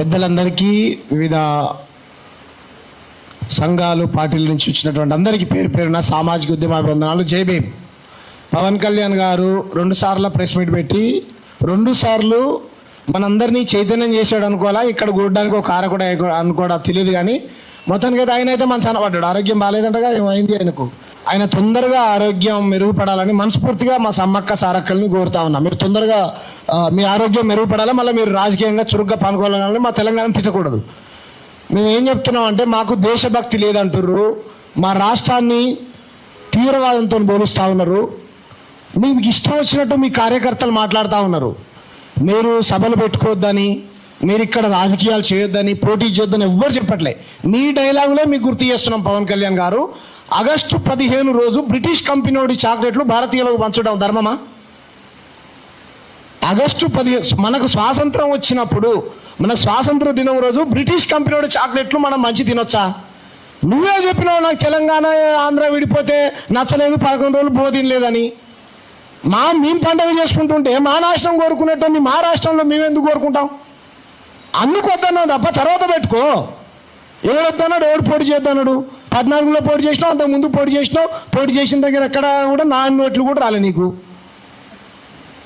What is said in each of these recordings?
పెద్దలందరికీ, వివిధ సంఘాలు పార్టీల నుంచి వచ్చినటువంటి అందరికీ పేరు పేరున సామాజిక ఉద్యమాభివందనాలు. జై భీమ్. పవన్ కళ్యాణ్ గారు 2 సార్లు ప్రెస్ మీట్ పెట్టి 2 సార్లు మనందరినీ చైతన్యం చేశాడు అనుకోవాలా, ఇక్కడ కూడడానికి ఒక కారకుడు అనుకోవడా తెలియదు, కానీ మొత్తానికి అయితే ఆయన అయితే మంచి అనపడ్డాడు. ఆరోగ్యం బాగాలేదంటగా, ఏమైంది ఆయనకు? ఆయన తొందరగా ఆరోగ్యం మెరుగుపడాలని మనస్ఫూర్తిగా మా సమ్మక్క సారక్కల్ని కోరుతా ఉన్నా. మీరు తొందరగా మీ ఆరోగ్యం మెరుగుపడాలి, మళ్ళీ మీరు రాజకీయంగా చురుగ్గా పాల్గొనాలని. మా తెలంగాణ తిట్టకూడదు. మేము ఏం చెప్తున్నాం అంటే, మాకు దేశభక్తి లేదంటుర్రు, మా రాష్ట్రాన్ని తీవ్రవాదంతో పోలుస్తూ ఉన్నారు, మీకు ఇష్టం వచ్చినట్టు మీ కార్యకర్తలు మాట్లాడుతూ ఉన్నారు. మీరు సభలు పెట్టుకోవద్దని, మీరు ఇక్కడ రాజకీయాలు చేయొద్దని, పోటీ చేయొద్దని ఎవ్వరు చెప్పట్లే. మీ డైలాగులే మీకు గుర్తు చేస్తున్నాం. పవన్ కళ్యాణ్ గారు ఆగస్టు 15 రోజు బ్రిటిష్ కంపెనీ చాక్లెట్లు భారతీయులకు పంచడం ధర్మమా? ఆగస్టు 15 మనకు స్వాతంత్రం వచ్చినప్పుడు, మన స్వాతంత్ర దినం రోజు బ్రిటిష్ కంపెనీ చాక్లెట్లు మనం మంచి తినొచ్చా? నువ్వే చెప్పినావు నాకు తెలంగాణ ఆంధ్ర విడిపోతే నచ్చలేదు, 11 రోజులు బోధినలేదని. మేము పండుగ చేసుకుంటుంటే మా నాశనం కోరుకునేటోని మా రాష్ట్రంలో మేము ఎందుకు కోరుకుంటాం? అందుకు వద్దన్నావు తప్ప తర్వాత పెట్టుకో. ఎవడు వద్దన్నాడు, ఎవడు పోటీ చేద్దన్నాడు? 14లో పోటీ చేసినావు, అంతకుముందు పోటీ చేసినావు. పోటీ చేసిన దగ్గర ఎక్కడ కూడా నోట్లు కూడా రాలే నీకు.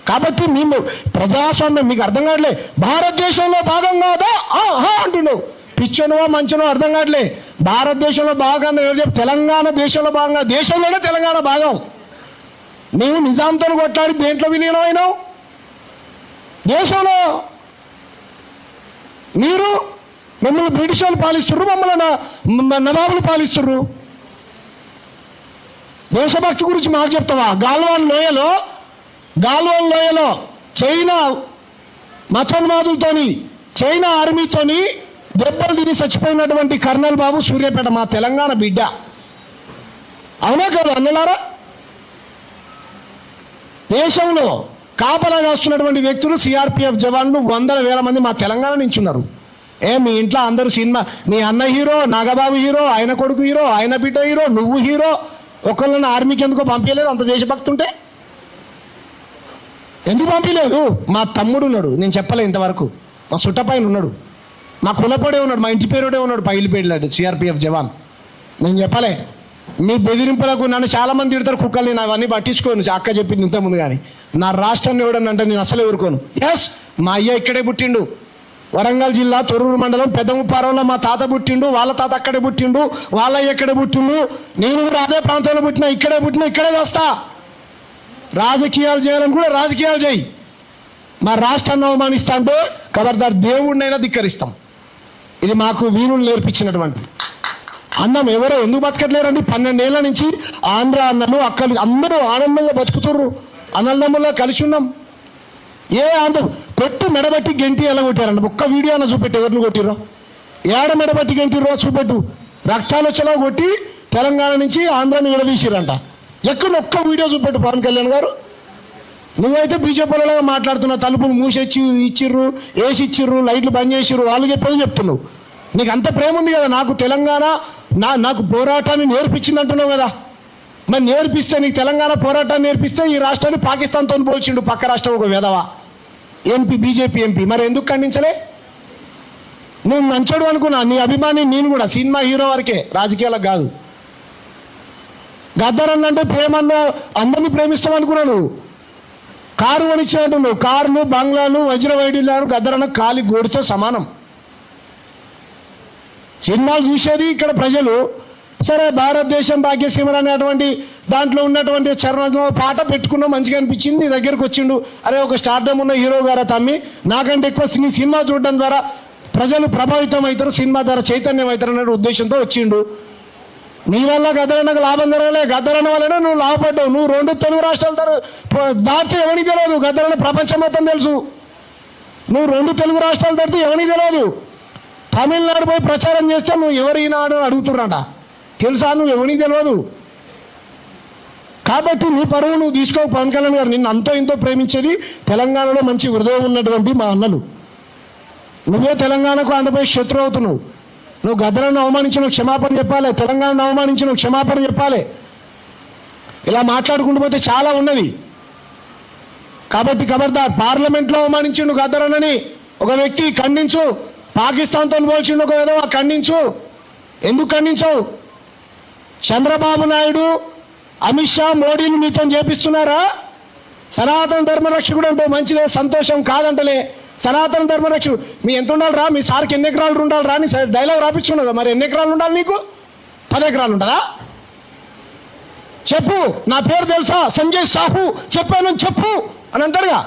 కాబట్టి మేము ప్రజాస్వామ్యం మీకు అర్థం కావట్లే. భారతదేశంలో భాగం కాదా అంటున్నావు. పిచ్చనువా మంచనో అర్థం కావట్లే. భారతదేశంలో భాగంగా ఎవరు చెప్పి? తెలంగాణ దేశంలో భాగంగా, దేశంలోనే తెలంగాణ భాగం. నీవు నిజాంతో కొట్లాడి దేంట్లో విలీనం అయినావు? దేశంలో. మీరు మిమ్మల్ని బ్రిటిష్ వాళ్ళు పాలిస్తుర్రు, మమ్మల్ని నవాబులు పాలిస్తుర్రు. దేశభక్తి గురించి మాకు చెప్తావా? గాల్వాన్ లోయలో చైనా మతోన్మాదులతోని, చైనా ఆర్మీతోని దెబ్బలు తిని చచ్చిపోయినటువంటి కర్నల్ బాబు సూర్యాపేట మా తెలంగాణ బిడ్డ. అవునా కాదు అన్నలారా? దేశంలో కాపలా కాస్తున్నటువంటి వ్యక్తులు, సిఆర్పిఎఫ్ జవాన్లు 100,000 మంది మా తెలంగాణ నుంచి ఉన్నారు. మీ ఇంట్లో అందరూ సినిమా, మీ అన్న హీరో, నాగబాబు హీరో, ఆయన కొడుకు హీరో, ఆయన బిడ్డ హీరో, నువ్వు హీరో. ఒకళ్ళని ఆర్మీకి ఎందుకో పంపించలేదు? అంత దేశభక్తి ఉంటే ఎందుకు పంపించలేదు? మా తమ్ముడు ఉన్నాడు, నేను చెప్పలే ఇంతవరకు. మా సుట్టపైన ఉన్నాడు, మా కులపడే ఉన్నాడు, మా ఇంటి పేరుడే ఉన్నాడు, పైలిపేడలాడు సిఆర్పిఎఫ్ జవాన్. నేను చెప్పలే. మీ బెదిరింపులకు నన్ను చాలామంది తిడతారు, కుక్కలు. నేను అవన్నీ పట్టించుకోను. అక్క చెప్పింది ఇంతకుముందు. కానీ నా రాష్ట్రాన్ని ఎవడని అంటే నేను అసలే ఊరుకోను. మా అయ్య ఇక్కడే పుట్టిండు, వరంగల్ జిల్లా తొర్రూరు మండలం పెద్దముప్పారంలో మా తాత పుట్టిండు, వాళ్ళ తాత అక్కడే పుట్టిండు, వాళ్ళ అయ్య ఇక్కడే పుట్టిండు. నేను కూడా అదే ప్రాంతంలో పుట్టినా, ఇక్కడే చేస్తా. రాజకీయాలు చేయాలని కూడా రాజకీయాలు చేయి. మా రాష్ట్రాన్ని అవమానిస్తా అంటే ఖబర్దార్ దేవుడినైనా ధిక్కరిస్తాం. ఇది మాకు వీరులు నేర్పించినటువంటి అన్నం. ఎవరో ఎందుకు బతకట్లేరండి? 12 ఏళ్ల నుంచి ఆంధ్ర అన్నలు అక్కలు అందరూ ఆనందంగా బతుకుతుర్రు, అన్నదమ్ముల్లో కలిసి ఉన్నాం. ఆంధ్ర కొట్టు మెడబట్టి గెంటి ఎలా కొట్టారంట? ఒక్క వీడియో అన్న చూపెట్టు, ఎవరిని కొట్టిర్రో, ఏడ మెడబట్టి గెంటిర్రో చూపెట్టు. రక్తాలు వచ్చేలా కొట్టి తెలంగాణ నుంచి ఆంధ్రాని విడదీసిరంట. ఎక్కడ ఒక్క వీడియో చూపెట్టు పవన్ కళ్యాణ్ గారు. నువ్వైతే బీజేపీలో మాట్లాడుతున్నావు, తలుపులు మూసేచ్చి ఇచ్చిర్రు, వేసి ఇచ్చిర్రు, లైట్లు బంద్ చేసిర్రు, వాళ్ళు చెప్పేది చెప్తున్నావు. నీకు అంత ప్రేమ ఉంది కదా నాకు తెలంగాణ, నాకు పోరాటాన్ని నేర్పించింది అంటున్నావు కదా. మరి నేర్పిస్తే, నీకు తెలంగాణ పోరాటాన్ని నేర్పిస్తే ఈ రాష్ట్రాన్ని పాకిస్తాన్తో పోల్చిండు పక్క రాష్ట్రం ఒక విధవ ఎంపీ, బీజేపీ ఎంపీ. మరి ఎందుకు ఖండించలే? నువ్వు మంచోడు అనుకున్నా, నీ అభిమాని నేను కూడా. సినిమా హీరో వరకే, రాజకీయాలకు కాదు. గద్దరన్నంటే ప్రేమన్న అందరినీ ప్రేమిస్తాం అనుకున్నాను. కారు కొనిచ్చినట్టు నువ్వు, కార్లు, బంగ్లాలు, వజ్రవైడూర్యాలు గద్దరన్న కాలి గోడితో సమానం. సినిమాలు చూసేది ఇక్కడ ప్రజలు. సరే, భారతదేశం భాగ్యసీమలు అనేటువంటి దాంట్లో ఉన్నటువంటి చరణంలో పాట పెట్టుకున్నావు, మంచిగా అనిపించింది. నీ దగ్గరకు వచ్చిండు, అరే ఒక స్టార్డమ్ ఉన్న హీరో గారా తమ్మి, నాకంటే ఎక్కువ నీ సినిమా చూడడం ద్వారా ప్రజలు ప్రభావితం అవుతారు, సినిమా ద్వారా చైతన్యం అవుతారు అనే ఉద్దేశంతో వచ్చిండు. నీ వల్ల గద్దరన్నకు లాభం జరగలే, గద్దరన్న వల్లనే నువ్వు లాభపడ్డావు. నువ్వు 2 తెలుగు రాష్ట్రాలు దాటితే ఎవరికి తెలియదు, గద్దరన్న ప్రపంచం మొత్తం తెలుసు. నువ్వు 2 తెలుగు రాష్ట్రాలు దాటితే ఎవరికి తెలియదు. తమిళనాడు పోయి ప్రచారం చేస్తే నువ్వు ఎవరినాడు అడుగుతున్నట, తెలుసా? నువ్వు ఎవరికి తెలియదు. కాబట్టి నీ పరువు నువ్వు తీసుకో. పవన్ కళ్యాణ్ గారు నిన్ను అంతో ఇంతో ప్రేమించేది తెలంగాణలో మంచి హృదయం ఉన్నటువంటి మా అన్నలు. నువ్వే తెలంగాణకు ఆంధ్రప్రదేశ్ శత్రువు అవుతున్నావు. నువ్వు గద్దరನ್ನು అవమానించిన క్షమాపణ చెప్పాలి, తెలంగాణను అవమానించిన క్షమాపణ చెప్పాలి. ఇలా మాట్లాడుకుంటూ పోతే చాలా ఉన్నది. కాబట్టి ఖబర్దార్, పార్లమెంట్లో అవమానించిండు గద్దరన్నని ఒక వ్యక్తి, ఖండించు. పాకిస్తాన్తో పోల్చిండు ఒక ఏదో ఖండించు. ఎందుకు ఖండించవు? చంద్రబాబు నాయుడు, అమిత్ షా, మోడీని నీతో చేపిస్తున్నారా? సనాతన ధర్మరక్షకుడు అంటే మంచిదే, సంతోషం, కాదంటలే. సనాతన ధర్మరక్షకుడు మీ ఎంత ఉండాలి రా? మీ సార్కి ఎన్ని ఎకరాలు ఉండాలి రా అని డైలాగ్ రాపించుకున్నదా? మరి ఎన్ని ఎకరాలు ఉండాలి నీకు? 10 ఎకరాలు ఉంటుందా? చెప్పు, నా పేరు తెలుసా, సంజయ్ సాహు, చెప్పాను చెప్పు అని అంటాడుగా.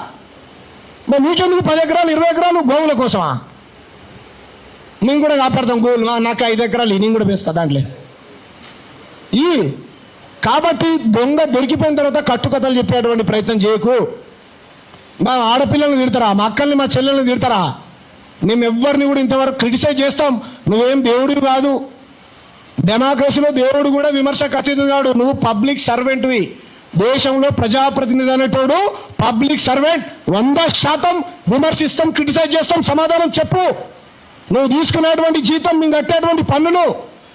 మరి నీకెందుకు 10 ఎకరాలు 20 ఎకరాలు గోవుల కోసమా? మేము కూడా కాపాడతాం గోవులు, నాకు 5 ఎకరాలు నేను కూడా వేస్తా దాంట్లో. కాబట్టి దొంగ దొరికిపోయిన తర్వాత కట్టుకథలు చెప్పేటువంటి ప్రయత్నం చేయకు. మా ఆడపిల్లల్ని తిడతారా? మా అక్కల్ని, మా చెల్లెల్ని తిడతారా? మేము ఎవరిని కూడా ఇంతవరకు క్రిటిసైజ్ చేస్తాం. నువ్వేం దేవుడివి కాదు. డెమోక్రసీలో దేవుడు కూడా విమర్శకు అతీతుడు కాడు. నువ్వు పబ్లిక్ సర్వెంట్వి. దేశంలో ప్రజాప్రతినిధి అనేటోడు పబ్లిక్ సర్వెంట్. 100% విమర్శిస్తాం, క్రిటిసైజ్ చేస్తాం. సమాధానం చెప్పు. నువ్వు తీసుకునేటువంటి జీతం, మేము కట్టేటువంటి పన్నులు,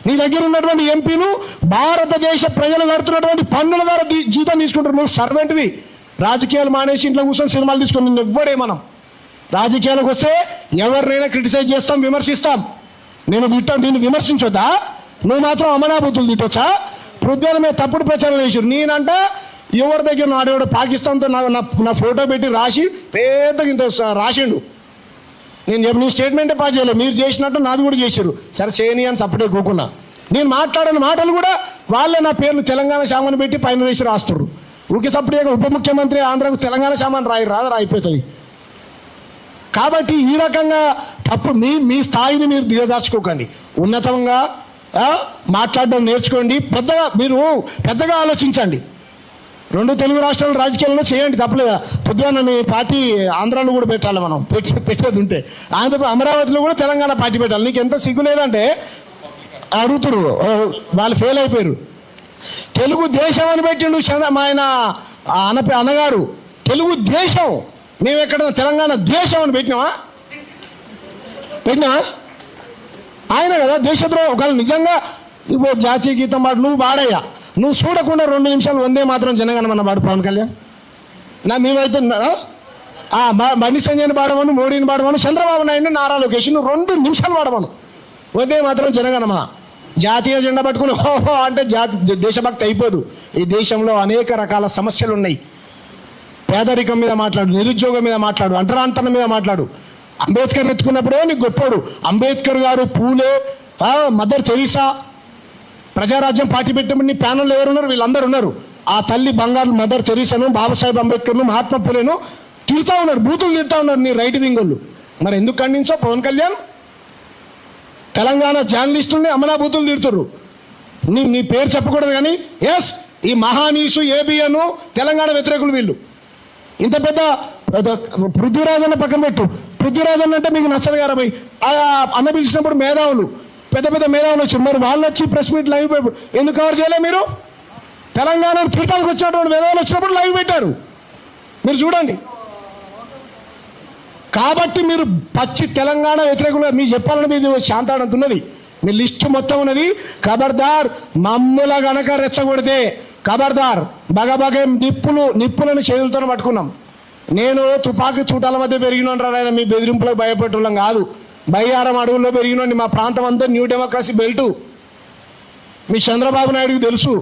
నీ దగ్గర ఉన్నటువంటి ఎంపీలు భారతదేశ ప్రజలు కడుతున్నటువంటి పన్నుల ద్వారా జీతం తీసుకుంటారు. నువ్వు సర్వెంట్వి. రాజకీయాలు మానేసి ఇంట్లో కూర్చొని సినిమాలు తీసుకుని నిన్ను ఎవ్వడే. మనం రాజకీయాలకు వస్తే ఎవరినైనా క్రిటిసైజ్ చేస్తాం, విమర్శిస్తాం. నేను విమర్శించొద్దా? నువ్వు మాత్రం అమనాబుద్ధులు తిట్టొచ్చా? పృథ్వీల మీద తప్పుడు ప్రచారం చేసారు. నేనంట ఎవరి దగ్గర నాడేవాడు పాకిస్తాన్తో నా ఫోటో పెట్టి రాసి పెద్దగా ఇంత రాసిండు. నేను స్టేట్మెంటే పాస్ చేయలేదు. మీరు చేసినట్టు నాది కూడా చేశారు. సరే చేయని అని సపరేట్ కోకున్నా. నేను మాట్లాడిన మాటలు కూడా వాళ్ళే నా పేర్లు తెలంగాణ సామాను పెట్టి పైన వేసి రాస్తున్నారు. ఊకే సపరేట్గా ఉప ముఖ్యమంత్రి ఆంధ్రకు తెలంగాణ సామాను రాయిపోతుంది. కాబట్టి ఈ రకంగా తప్పుడు మీ స్థాయిని మీరు దిగజార్చుకోకండి. ఉన్నతంగా మాట్లాడడం నేర్చుకోండి. పెద్దగా ఆలోచించండి. 2 తెలుగు రాష్ట్రాల రాజకీయాల్లో చేయండి, తప్పలేదా? పొద్దున మీ పార్టీ ఆంధ్రాలో కూడా పెట్టాలి. మనం పెట్టేది ఉంటే అమరావతిలో కూడా తెలంగాణ పార్టీ పెట్టాలి. నీకు ఎంత సిగ్గు లేదంటే అడుగుతురు, వాళ్ళు ఫెయిల్ అయిపోయారు. తెలుగు దేశం అని పెట్టిండు ఆయన అన్నగారు. తెలుగు దేశం. మేము ఎక్కడ తెలంగాణ దేశం అని పెట్టినామా? ఆయన కదా దేశద్రోహం. ఒకవేళ నిజంగా జాతీయ గీతం పాడు నువ్వు పాడయ్యా, నువ్వు చూడకుండా 2 నిమిషాలు వందే మాత్రం జనగణమన పాడు పవన్ కళ్యాణ్. మేమైతే బండి సంజయ్ని పాడమను, మోడీని పాడమను, చంద్రబాబు నాయుడు, నారా లోకేష్ 2 నిమిషాలు పాడమను వందే మాత్రం జనగణమన. జాతీయ జెండా పట్టుకుని హోహో అంటే దేశభక్తి అయిపోదు. ఈ దేశంలో అనేక రకాల సమస్యలు ఉన్నాయి. పేదరికం మీద మాట్లాడు, నిరుద్యోగం మీద మాట్లాడు, అంటరాంతరం మీద మాట్లాడు. అంబేద్కర్ ఎత్తుకున్నప్పుడే నీకు గొప్పోడు. అంబేద్కర్ గారు, పూలే, మదర్ తెరీసా, ప్రజారాజ్యం పార్టీ పెట్టినప్పుడు నీ ప్యానల్లో ఎవరున్నారు? వీళ్ళందరూ ఉన్నారు. ఆ తల్లి బంగారు మదర్ తెరీసాను, బాబాసాహెబ్ అంబేద్కర్ను, మహాత్మా పూలేను తిడతా ఉన్నారు, బూతులు తిడతా ఉన్నారు నీ రైట్ వింగ్ వాళ్ళు. మరి ఎందుకు ఖండించావు పవన్ కళ్యాణ్? తెలంగాణ జర్నలిస్టుల్ని అమనా బూతులు తిడుతుర్రు. నీ పేరు చెప్పకూడదు కానీ ఎస్, ఈ మహానీసు, ఏబిఎన్ తెలంగాణ వ్యతిరేకులు వీళ్ళు. ఇంత పెద్ద పృథ్వీరాజన్న పక్కన పెట్టు. పృథ్వీరాజన్ అంటే మీకు నచ్చదు కదా పోయి అన్న పిలిచినప్పుడు మేధావులు, పెద్ద మేధావులు వచ్చారు. మరి వాళ్ళు వచ్చి ప్రెస్ మీట్ లైవ్ ఎందుకు కవర్ చేయలే? మీరు తెలంగాణ తీర్థానికి వచ్చినటువంటి మేధావులు వచ్చినప్పుడు లైవ్ పెట్టారు, మీరు చూడండి. కాబట్టి మీరు పచ్చి తెలంగాణ వ్యతిరేకులుగా మీకు చెప్పాలని మీది శాంతాడంతున్నది. మీ లిస్టు మొత్తం ఉన్నది. ఖబర్దార్, మమ్ముల గనక రెచ్చగొడితే ఖబర్దార్. బగబగే నిప్పులను చేతులతో పట్టుకున్నాం. నేను తుపాకీ తూటాల మధ్య పెరిగినాను రా. మీ బెదిరింపులకు భయపెట్టడం కాదు. బయ్యారం అడవుల్లో పెరిగినండి. మా ప్రాంతం అంతా న్యూ డెమోక్రసీ బెల్టు. మీ చంద్రబాబు నాయుడుకి తెలుసు.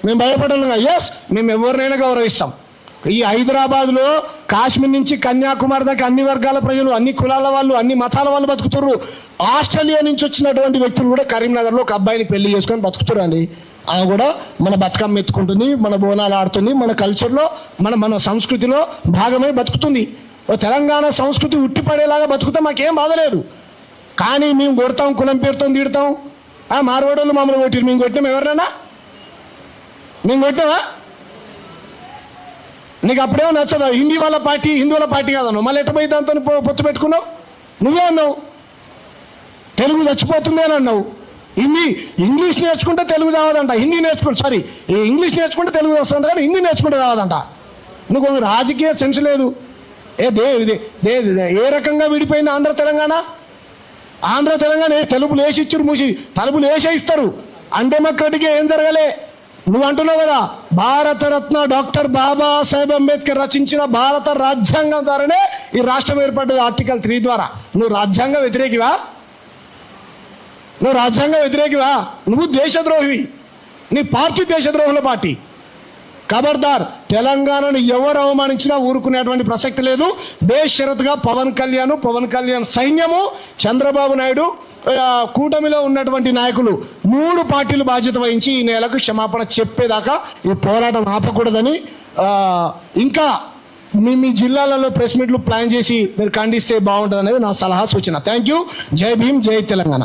మేము భయపడలేం కాదు. ఎస్, మేము ఎవరినైనా గౌరవిస్తాం. ఈ హైదరాబాద్లో కాశ్మీర్ నుంచి కన్యాకుమారి దాకా అన్ని వర్గాల ప్రజలు, అన్ని కులాల వాళ్ళు, అన్ని మతాల వాళ్ళు బతుకుతుర్రు. ఆస్ట్రేలియా నుంచి వచ్చినటువంటి వ్యక్తులు కూడా కరీంనగర్లో ఒక అబ్బాయిని పెళ్లి చేసుకొని బతుకుతుర్రండి. ఆమె కూడా మన బతుకమ్మ ఎత్తుకుంటుంది, మన బోనాలు ఆడుతుంది, మన కల్చర్లో మన సంస్కృతిలో భాగమై బతుకుతుంది. తెలంగాణ సంస్కృతి ఉట్టిపడేలాగా బతుకుతే మాకేం బాధలేదు. కానీ మేము కొడతాం, కులం పేరుతో తిడతాం. మార్వాడోళ్ళు మమ్మల్ని కొట్టిరు, మేము కొట్టినాం ఎవరినైనా? మేము కొట్టినామా? నీకు అప్పుడేమో నచ్చదా? హిందువుల పార్టీ కాదన్నావు, మళ్ళీ ఎట్టపోయి దాంతో పొత్తు పెట్టుకున్నావు? నువ్వే అన్నావు తెలుగు చచ్చిపోతుంది అని అన్నావు. ఇంగ్లీష్ నేర్చుకుంటే తెలుగు చావదంట, ఇంగ్లీష్ నేర్చుకుంటే తెలుగు వస్తుందంట, కానీ హిందీ నేర్చుకుంటే చావదంట. నువ్వు రాజకీయ సెన్స్ లేదు. ఏ రకంగా విడిపోయింది ఆంధ్ర తెలంగాణ? తలుపులు వేసి ఇచ్చారు, మూసి తలుపులు వేసే ఇస్తారు. అన్డెమోక్రటిక్గా ఏం జరగలే. నువ్వు అంటున్నావు కదా, భారతరత్న డాక్టర్ బాబాసాహెబ్ అంబేద్కర్ రచించిన భారత రాజ్యాంగం ద్వారానే ఈ రాష్ట్రం ఏర్పడ్డది, ఆర్టికల్ 3 ద్వారా. నువ్వు రాజ్యాంగ వ్యతిరేకివా? నువ్వు రాజ్యాంగ వ్యతిరేకివా? నువ్వు దేశద్రోహివి. నీ పార్టీ దేశద్రోహుల పార్టీ. ఖబర్దార్, తెలంగాణను ఎవరు అవమానించినా ఊరుకునేటువంటి ప్రసక్తి లేదు. బేషరతుగా పవన్ కళ్యాణ్ సైన్యము, చంద్రబాబు నాయుడు, కూటమిలో ఉన్నటువంటి నాయకులు 3 పార్టీలు బాధ్యత వహించి ఈ నెలకు క్షమాపణ చెప్పేదాకా ఈ పోరాటం ఆపకూడదని, ఇంకా మీ జిల్లాలలో ప్రెస్ మీట్లు ప్లాన్ చేసి మీరు ఖండిస్తే బాగుంటుంది అనేది నా సలహా సూచన. Thank you. జై భీమ్, జై తెలంగాణ.